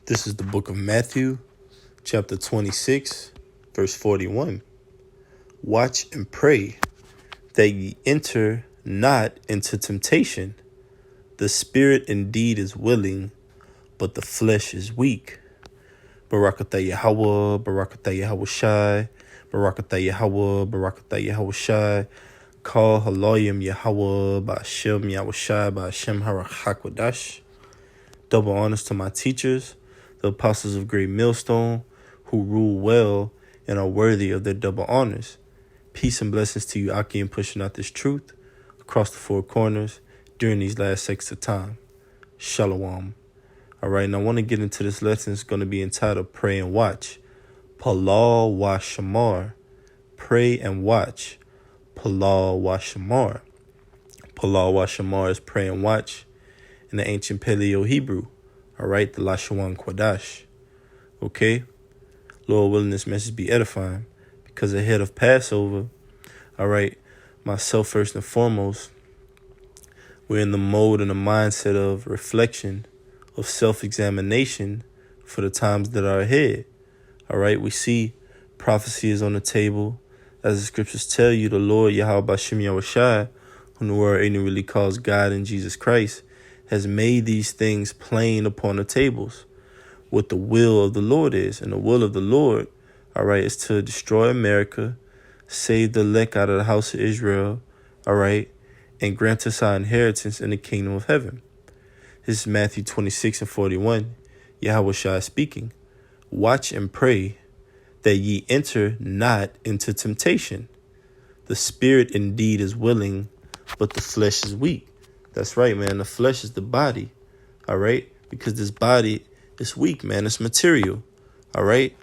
This is the book of Matthew, chapter 26, verse 41. Watch and pray that ye enter not into temptation. The spirit indeed is willing, but the flesh is weak. Barakatah Yahweh, Barakatah Yahweh Shai, Barakatah Yahweh, Barakatah Yahweh Shai. Call Haloyim Yahweh, Ba'ashem Yahweh Shai, Ba'ashem Harachakwadash. Double honors to my teachers, the apostles of Great Millstone, who rule well and are worthy of their double honors. Peace and blessings to you, Aki, in pushing out this truth across the four corners during these last sects of time. Shalom. All right, now I want to get into this lesson. It's going to be entitled Pray and Watch. Palal wa Shamar. Pray and watch. Palal wa Shamar. Palal wa Shamar is pray and watch in the ancient Paleo-Hebrew. All right, the Lashawan Kwadash. Okay? Lord willing, this message be edifying, because ahead of Passover, all right, myself first and foremost, we're in the mode and the mindset of reflection, of self-examination for the times that are ahead. All right, we see prophecy is on the table. As the scriptures tell you, the Lord Yahweh B'Shem Yahweh Shai, whom the world ignorantly calls God and Jesus Christ, has made these things plain upon the tables, what the will of the Lord is. And the will of the Lord, all right, is to destroy America, save the elect out of the house of Israel, all right, and grant us our inheritance in the kingdom of heaven. This is Matthew 26 and 41, Yahweh Shai speaking. Watch and pray that ye enter not into temptation. The spirit indeed is willing, but the flesh is weak. That's right, man. The flesh is the body, all right? Because this body is weak, man. It's material, all right?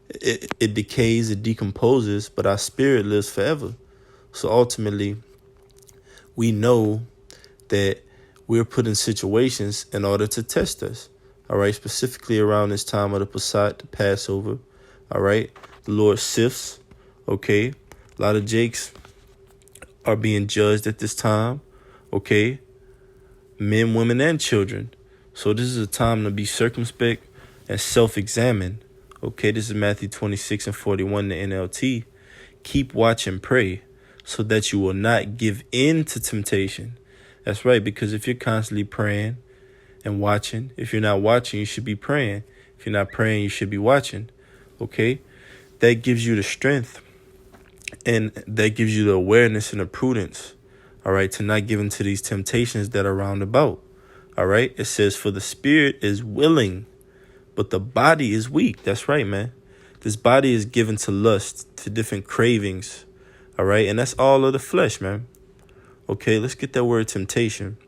It decays, it decomposes, but our spirit lives forever. So ultimately, we know that we're put in situations in order to test us, all right? Specifically around this time of the Passat, the Passover, all right? The Lord sifts, okay? A lot of Jakes are being judged at this time, okay? Men, women, and children. So this is a time to be circumspect and self-examine. Okay, this is Matthew 26 and 41, the NLT. Keep watch and pray so that you will not give in to temptation. That's right, because if you're constantly praying and watching, if you're not watching, you should be praying. If you're not praying, you should be watching. Okay, that gives you the strength and that gives you the awareness and the prudence, all right, to not give in to these temptations that are round about. All right, it says, for the spirit is willing, but the body is weak. That's right, man. This body is given to lust, to different cravings. All right, and that's all of the flesh, man. Okay, let's get that word temptation.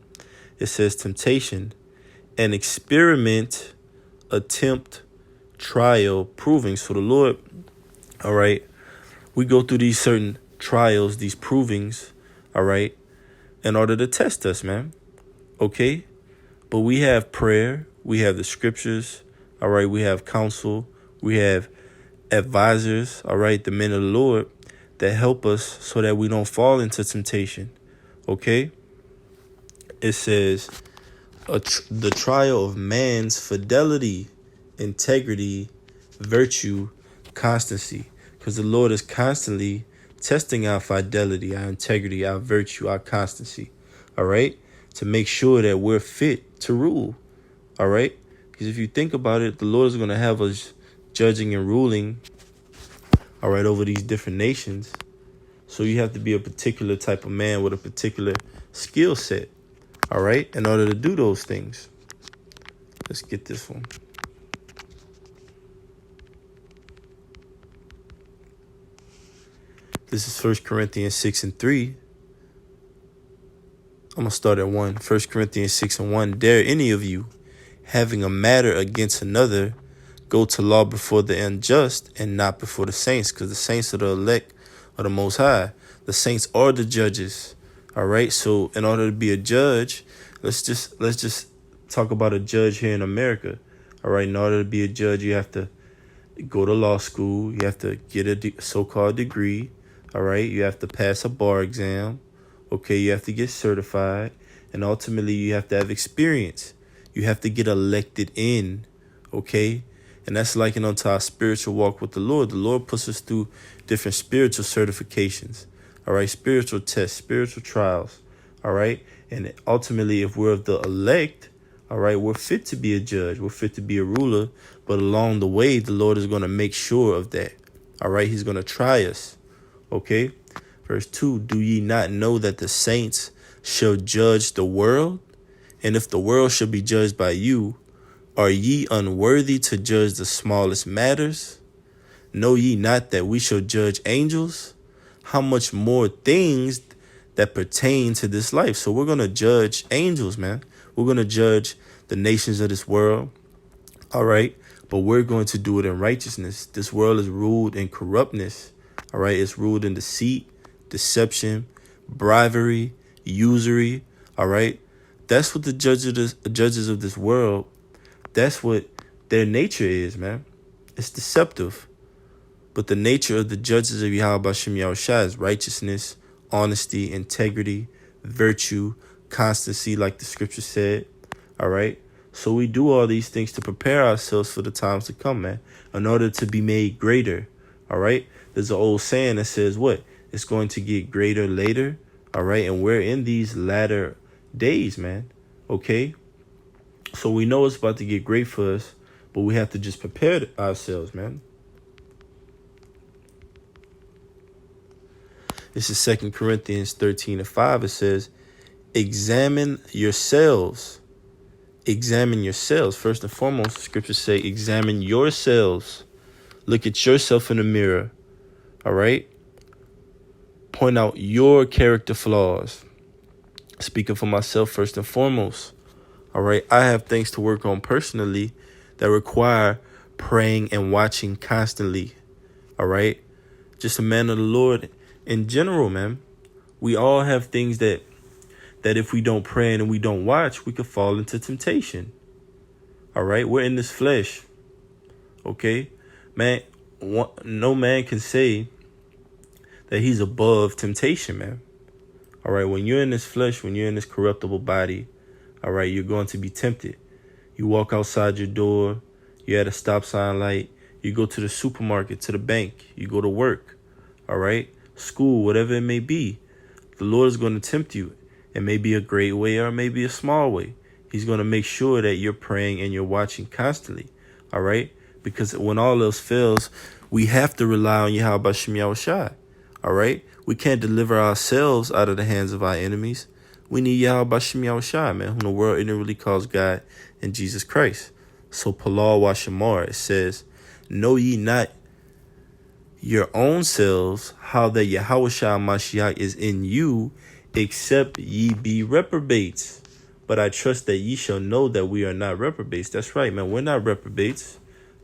It says temptation, an experiment, attempt, trial, proving. So the Lord, all right, we go through these certain trials, these provings, all right, in order to test us, man. Okay? But we have prayer. We have the scriptures. All right? We have counsel. We have advisors, all right, the men of the Lord, that help us so that we don't fall into temptation. Okay? It says the trial of man's fidelity, integrity, virtue, constancy. Because the Lord is constantly testing our fidelity, our integrity, our virtue, our constancy, all right, to make sure that we're fit to rule, all right? Because if you think about it, the Lord is going to have us judging and ruling, all right, over these different nations. So you have to be a particular type of man with a particular skill set, all right, in order to do those things. Let's get this one. This is 1 Corinthians 6 and 3. I'm going to start at 1. 1 Corinthians 6 and 1. Dare any of you, having a matter against another, go to law before the unjust and not before the saints, because the saints are the elect of the Most High. The saints are the judges. All right. So in order to be a judge, let's just talk about a judge here in America. All right. In order to be a judge, you have to go to law school. You have to get a so-called degree. All right. You have to pass a bar exam. Okay. You have to get certified. And ultimately, you have to have experience. You have to get elected in. Okay? And that's likened unto our spiritual walk with the Lord. The Lord puts us through different spiritual certifications. All right? Spiritual tests, spiritual trials. All right? And ultimately, if we're of the elect, all right, we're fit to be a judge. We're fit to be a ruler. But along the way, the Lord is going to make sure of that. All right? He's going to try us. Okay? Verse 2, do ye not know that the saints shall judge the world? And if the world shall be judged by you, are ye unworthy to judge the smallest matters? Know ye not that we shall judge angels? How much more things that pertain to this life? So we're going to judge angels, man. We're going to judge the nations of this world. All right. But we're going to do it in righteousness. This world is ruled in corruptness. All right. It's ruled in deceit, deception, bribery, usury. All right. That's what the judges of this world, that's what their nature is, man. It's deceptive. But the nature of the judges of Yahweh Bashem Yahushua is righteousness, honesty, integrity, virtue, constancy, like the scripture said. All right. So we do all these things to prepare ourselves for the times to come, man, in order to be made greater. All right. There's an old saying that says what? It's going to get greater later. All right. And we're in these latter days, man. Okay. So we know it's about to get great for us, but we have to just prepare ourselves, man. This is 2 Corinthians 13:5. It says, examine yourselves. Examine yourselves. First and foremost, the scriptures say, examine yourselves. Look at yourself in the mirror. All right. Point out your character flaws. Speaking for myself, first and foremost. All right. I have things to work on personally that require praying and watching constantly. All right. Just a man of the Lord in general, man. We all have things that if we don't pray and we don't watch, we could fall into temptation. All right. We're in this flesh. OK, man. No man can say that he's above temptation, man. All right. When you're in this flesh, when you're in this corruptible body, all right, you're going to be tempted. You walk outside your door. You're at a stop sign light. You go to the supermarket, to the bank. You go to work. All right. School, whatever it may be. The Lord is going to tempt you. It may be a great way or it may be a small way. He's going to make sure that you're praying and you're watching constantly. All right. Because when all else fails, we have to rely on Yahweh Bashem Yahushua. All right. We can't deliver ourselves out of the hands of our enemies. We need Yahweh Bashem Yahushua, man, whom the world ignorantly calls God and Jesus Christ. So Palal Washamar, it says, know ye not your own selves how that Yahweh Mashiach is in you, except ye be reprobates. But I trust that ye shall know that we are not reprobates. That's right, man. We're not reprobates.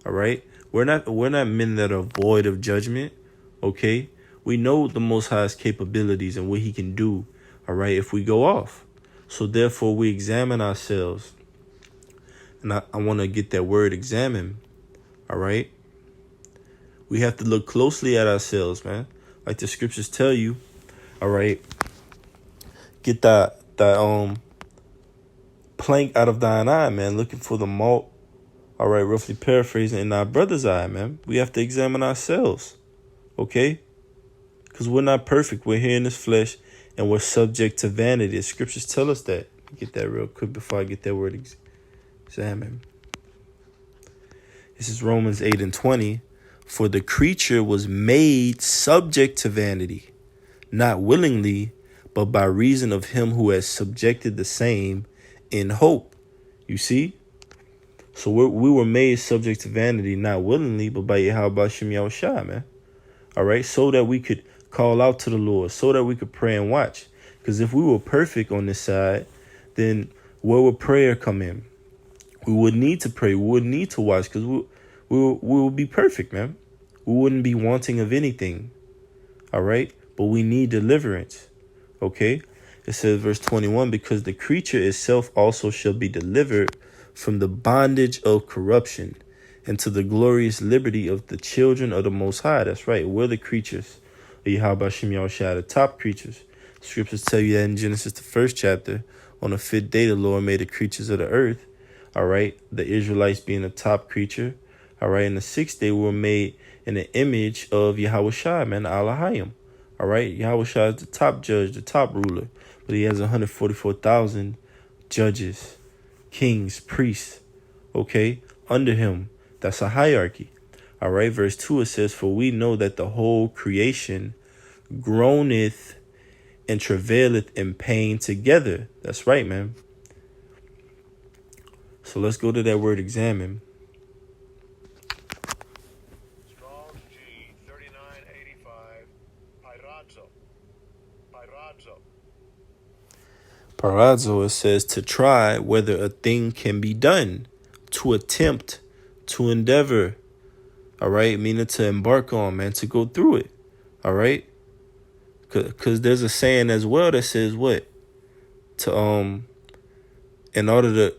All right. We're not men that are void of judgment. Okay. We know the Most High's capabilities and what he can do. All right. If we go off. So therefore we examine ourselves. And I want to get that word examine. All right. We have to look closely at ourselves, man. Like the scriptures tell you. All right. Get that plank out of thine eye, man. Looking for the mote. All right. Roughly paraphrasing, in our brother's eye, man. We have to examine ourselves. Okay. Because we're not perfect. We're here in this flesh and we're subject to vanity. The scriptures tell us that. Get that real quick before I get that word examine. This is Romans 8:20. For the creature was made subject to vanity, not willingly, but by reason of him who has subjected the same in hope. You see? So we were made subject to vanity, not willingly, but by Yahweh Bashem Yahushua, man. All right? So that we could call out to the Lord, so that we could pray and watch. Because if we were perfect on this side, then where would prayer come in? We wouldn't need to pray. We wouldn't need to watch because we will be perfect, man. We wouldn't be wanting of anything. All right. But we need deliverance. OK, it says, verse 21, because the creature itself also shall be delivered from the bondage of corruption and to the glorious liberty of the children of the Most High. That's right. We're the creatures of Yahweh Bashem Yahushua, the top creatures. Scriptures tell you that in Genesis, the 1st chapter, on the 5th day, the Lord made the creatures of the earth. All right. The Israelites being the top creature. All right. And the sixth day were made in the image of Yahweh Shai, man, Elohim. All right. Yahweh Shai is the top judge, the top ruler. But he has 144,000 judges, kings, priests, okay, under him. That's a hierarchy. All right. Verse 2, it says, "For we know that the whole creation groaneth and travaileth in pain together." That's right, man. So let's go to that word examine. Strong's G 3985. Pyrazo. Pyrazo. Parazo, it says to try whether a thing can be done, to attempt, to endeavor. All right, meaning to embark on, man, to go through it. All right, because there's a saying as well that says what? To in order to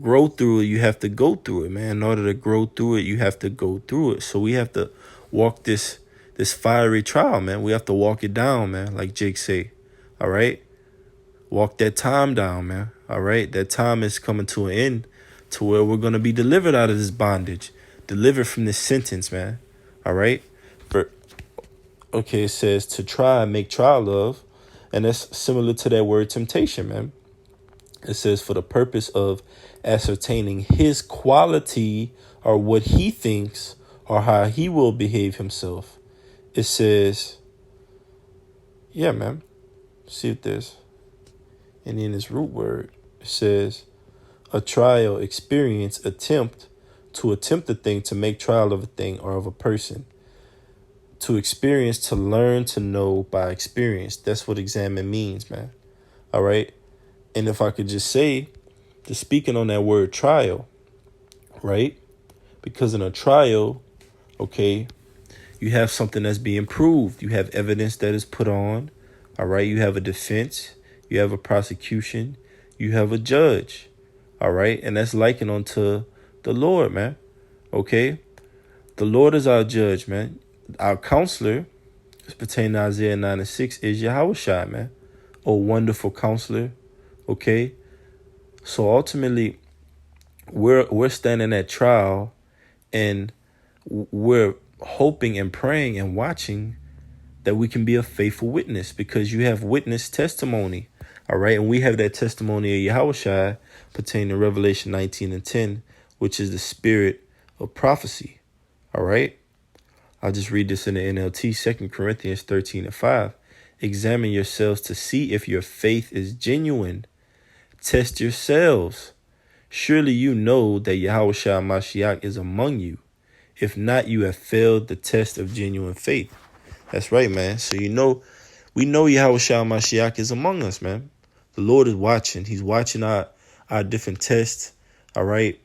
grow through it, you have to go through it, man. In order to grow through it, you have to go through it. So we have to walk this fiery trial, man. We have to walk it down, man, like Jake say. All right. Walk that time down, man. All right. That time is coming to an end to where we're going to be delivered out of this bondage, delivered from this sentence, man. All right. Okay, it says to try, make trial of. And that's similar to that word temptation, man. It says for the purpose of ascertaining his quality or what he thinks or how he will behave himself. It says, yeah, man. See if there's any in this root word. It says a trial, experience, attempt, to attempt a thing, to make trial of a thing or of a person. To experience, to learn, to know by experience. That's what examine means, man. All right. And if I could just say, just speaking on that word trial, right? Because in a trial, okay, you have something that's being proved. You have evidence that is put on. All right. You have a defense. You have a prosecution. You have a judge. All right. And that's likened unto the Lord, man. Okay. The Lord is our judge, man. Our counselor, as pertaining to Isaiah 9:6, is Yahweh Shai, man. Oh, wonderful counselor. Okay. So ultimately, we're standing at trial, and we're hoping and praying and watching that we can be a faithful witness, because you have witness testimony. All right. And we have that testimony of Yahweh Shai pertaining to Revelation 19:10, which is the spirit of prophecy. All right. I'll just read this in the NLT, 2 Corinthians 13:5. Examine yourselves to see if your faith is genuine. Test yourselves. Surely you know that Yahweh Shai Mashiach is among you. If not, you have failed the test of genuine faith. That's right, man. So we know Yahweh Shai Mashiach is among us, man. The Lord is watching. He's watching our different tests, all right,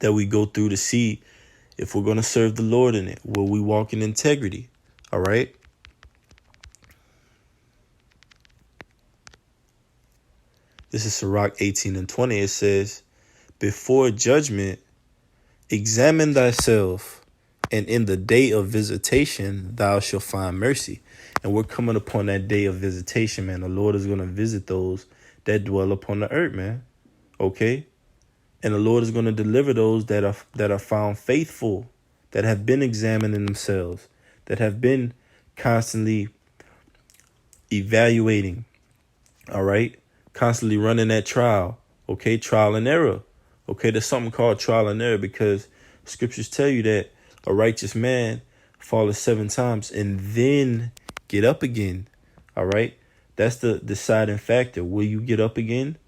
that we go through to see if we're going to serve the Lord in it. Will we walk in integrity? All right. This is Sirach 18:20. It says, before judgment, examine thyself, and in the day of visitation, thou shalt find mercy. And we're coming upon that day of visitation, man. The Lord is going to visit those that dwell upon the earth, man. Okay. And the Lord is going to deliver those that are found faithful, that have been examining themselves, that have been constantly evaluating, all right, constantly running that trial, okay, trial and error. Okay, there's something called trial and error, because scriptures tell you that a righteous man falleth 7 times and then get up again, all right? That's the deciding factor. Will you get up again?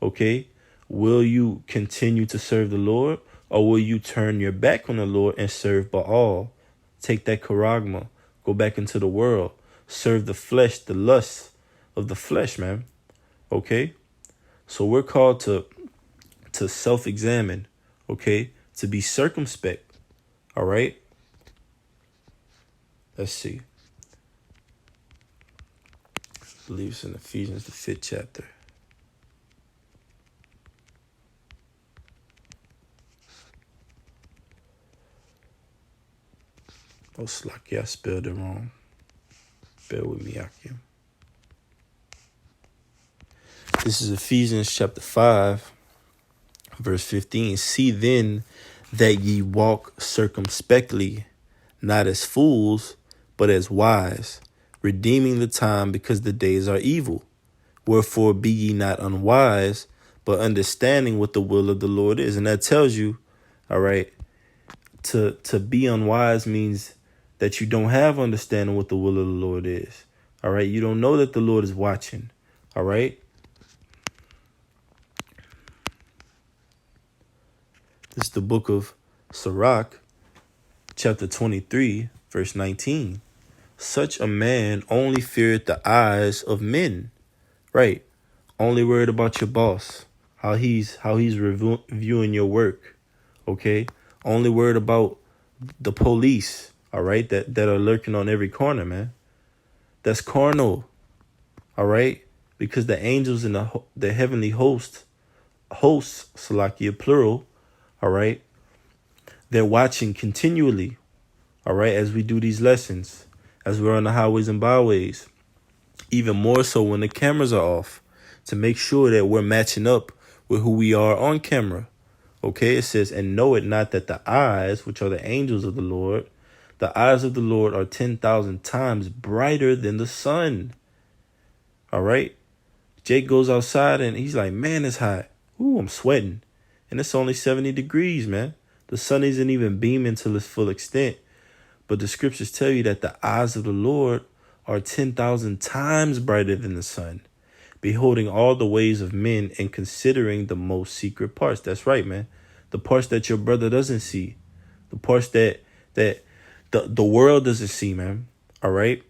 Okay. Will you continue to serve the Lord, or will you turn your back on the Lord and serve Baal? Take that charagma, go back into the world, serve the flesh, the lusts of the flesh, man. Okay? So we're called to self-examine, okay? To be circumspect, all right? Let's see. I believe it's in Ephesians, the 5th chapter. Oh, Slacky, I spelled it wrong. Bear with me, Akim. This is Ephesians chapter 5, Verse 15, see then that ye walk circumspectly, not as fools, but as wise, redeeming the time, because the days are evil. Wherefore be ye not unwise, but understanding what the will of the Lord is. And that tells you, all right, to be unwise means that you don't have understanding what the will of the Lord is. All right, you don't know that the Lord is watching. All right. This is the book of Sirach, chapter 23, verse 19. Such a man only feareth the eyes of men. Right. Only worried about your boss, how he's reviewing your work. Okay. Only worried about the police. All right. That are lurking on every corner, man. That's carnal. All right. Because the angels in the heavenly hosts, Salakia, plural. All right. They're watching continually. All right. As we do these lessons, as we're on the highways and byways, even more so when the cameras are off, to make sure that we're matching up with who we are on camera. Okay, it says, and know it not that the eyes, which are the angels of the Lord, the eyes of the Lord are 10,000 times brighter than the sun. All right. Jake goes outside and he's like, man, it's hot. Ooh, I'm sweating. And it's only 70 degrees, man. The sun isn't even beaming to its full extent. But the scriptures tell you that the eyes of the Lord are 10,000 times brighter than the sun, beholding all the ways of men and considering the most secret parts. That's right, man. The parts that your brother doesn't see, the parts that the world doesn't see, man. All right.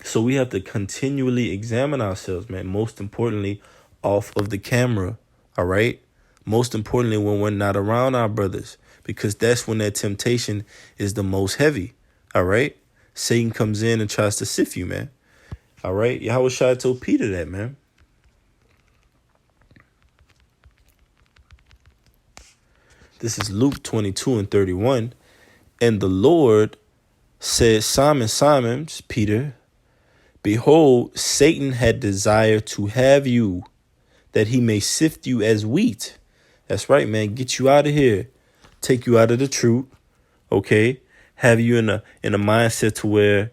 So we have to continually examine ourselves, man. Most importantly, off of the camera. All right. Most importantly, when we're not around our brothers, because that's when that temptation is the most heavy. All right. Satan comes in and tries to sift you, man. All right. Yahweh Shai told Peter that, man. This is Luke 22 and 31. And the Lord said, Simon, Simon, Peter, behold, Satan had desired to have you, that he may sift you as wheat. That's right, man. Get you out of here. Take you out of the truth. Okay. Have you in a mindset to where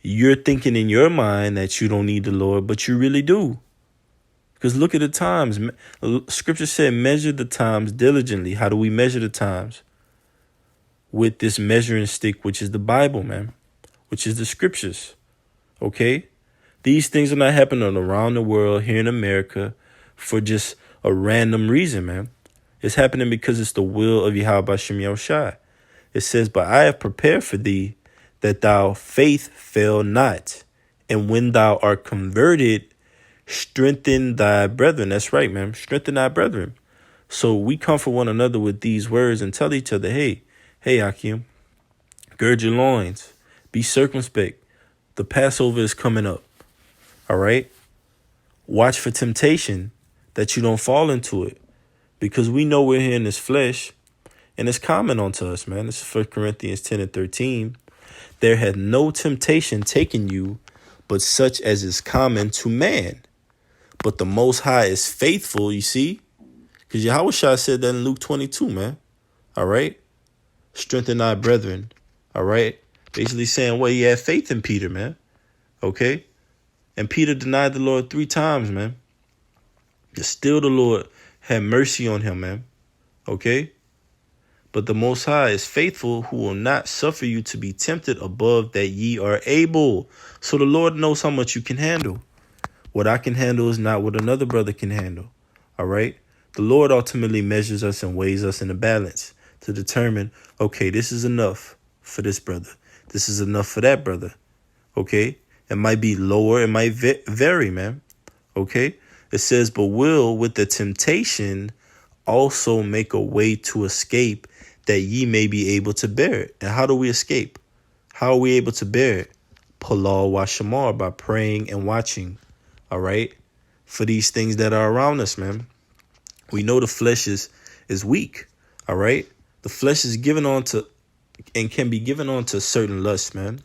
you're thinking in your mind that you don't need the Lord, but you really do. Because look at the times. Scripture said, measure the times diligently. How do we measure the times? With this measuring stick, which is the Bible, man, which is the scriptures. Okay. These things are not happening around the world here in America for just a random reason, man. It's happening because it's the will of Yahweh Bashem Yahushai. It says, but I have prepared for thee that thou faith fail not. And when thou art converted, strengthen thy brethren. That's right, man. Strengthen thy brethren. So we comfort one another with these words and tell each other, hey, Akim, gird your loins. Be circumspect. The Passover is coming up. All right. Watch for temptation that you don't fall into it, because we know we're here in this flesh. And it's common unto us, man. This is 1 Corinthians 10 and 13. There hath no temptation taken you, but such as is common to man. But the Most High is faithful, you see? Because Yahweh Shai said that in Luke 22, man. All right? Strengthen thy brethren. All right? Basically saying, well, he had faith in Peter, man. Okay? And Peter denied the Lord 3 times, man. But still the Lord had mercy on him, man. Okay? But the Most High is faithful, who will not suffer you to be tempted above that ye are able. So the Lord knows how much you can handle. What I can handle is not what another brother can handle. All right. The Lord ultimately measures us and weighs us in a balance to determine, okay, this is enough for this brother. This is enough for that brother. Okay. It might be lower. It might vary, man. Okay. It says, but will with the temptation also make a way to escape, that ye may be able to bear it. And how do we escape? How are we able to bear it? Palal wa shamar, by praying and watching. All right. For these things that are around us, man. We know the flesh is weak. All right. The flesh is given on to and can be given on to certain lusts, man.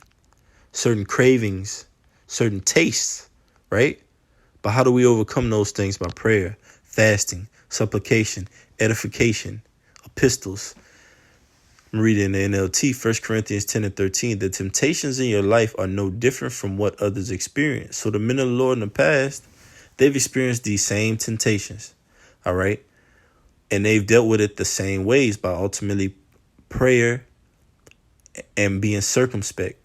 Certain cravings, certain tastes. Right. But how do we overcome those things? By prayer, fasting, supplication, edification, epistles. I'm reading the NLT, 1 Corinthians 10 and 13. The temptations in your life are no different from what others experience. So the men of the Lord in the past, they've experienced these same temptations. All right. And they've dealt with it the same ways by ultimately prayer and being circumspect.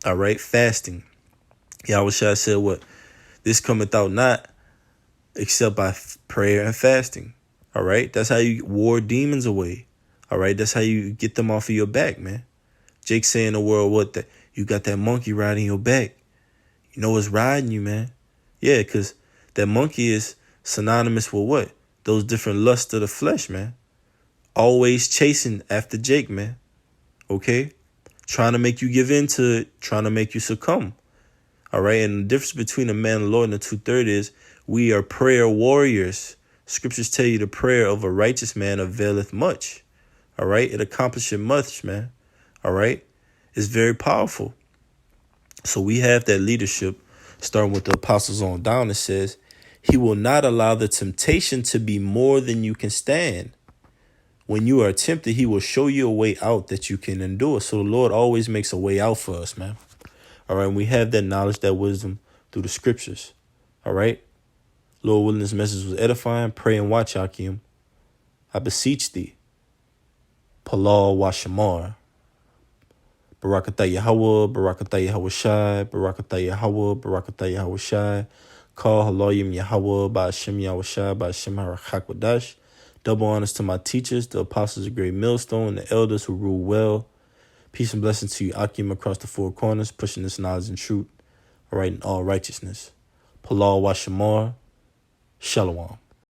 All right. Fasting. Yahushua said what? This cometh out not except by prayer and fasting. All right. That's how you ward demons away. All right. That's how you get them off of your back, man. Jake saying in the world, what? That you got that monkey riding your back. You know what's riding you, man? Yeah, because that monkey is synonymous with what? Those different lusts of the flesh, man. Always chasing after Jake, man. Okay? Trying to make you give in to it. Trying to make you succumb. All right? And the difference between a man of the Lord and the two-thirds is we are prayer warriors. Scriptures tell you the prayer of a righteous man availeth much. All right? It accomplisheth much, man. All right? It's very powerful. So we have that leadership, starting with the apostles on down. It says, he will not allow the temptation to be more than you can stand. When you are tempted, he will show you a way out that you can endure. So the Lord always makes a way out for us, man. All right. And we have that knowledge, that wisdom through the scriptures. All right. Lord willing, this message was edifying. Pray and watch, Hakim. I beseech thee. Palal Washamar. Barakatah Yahweh, Barakatah Yahweh Shai, Barakatah Yahweh, Barakatah Yahweh Shai. Call Haloyim Yahweh, Ba'ashem Yahweh Shai, Ba'ashem HaRachakwadash. Double honors to my teachers, the apostles of Great Millstone, and the elders who rule well. Peace and blessings to you, Akim, across the four corners, pushing this knowledge and truth, all right, in all righteousness. Palal Washamar, Shalom.